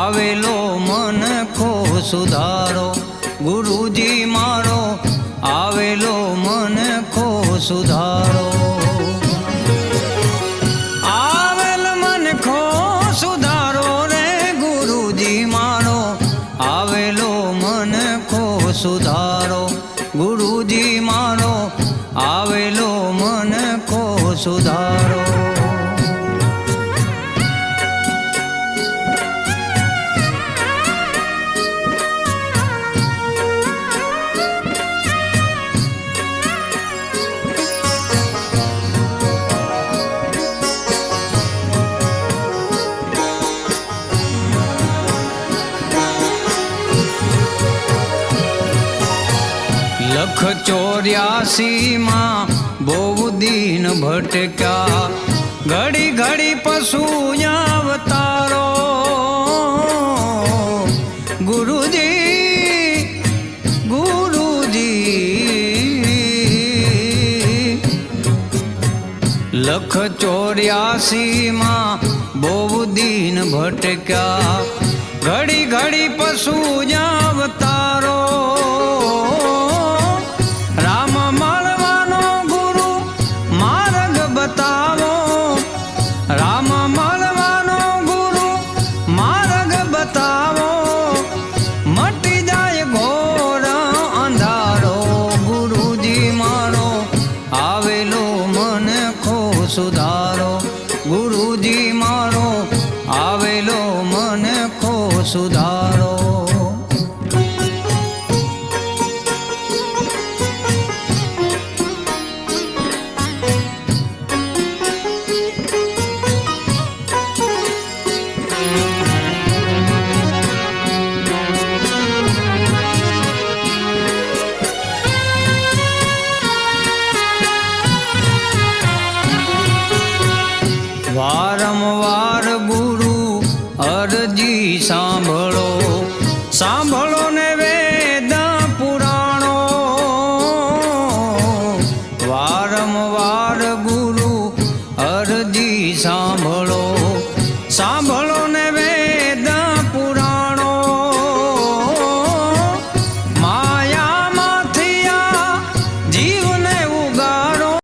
આવેલો મનખો સુધારો, ગુરુજી મારો આવેલો મનખો સુધારો. આવેલ મનખો સુધારો રે ગુરુજી મારો આવેલો મનખો સુધારો, ગુરુજી મારો આવેલો મનખો સુધારો. લખ 84 માં બહુ દિન ભટક્યા, ઘડી ઘડી પશુ અવતારો. ગુરુજી ગુરુજી લખ 84 માં બહુ દિન ભટક્યા, ઘડી ઘડી પશુ અવતારો. રામ મળવાનો ગુરુ માર્ગ બતાવો, મટી જાય ઘોર અંધારો. ગુરુજી મારો આવેલો મનખો સુધારો, ગુરુજી મારો આવેલો મનખો સુધારો. વારંવાર ગુરુ અરજી સાંભળો, સાંભળો ને વેદ પુરાણો. વારંવાર ગુરુ અરજી સાંભળો,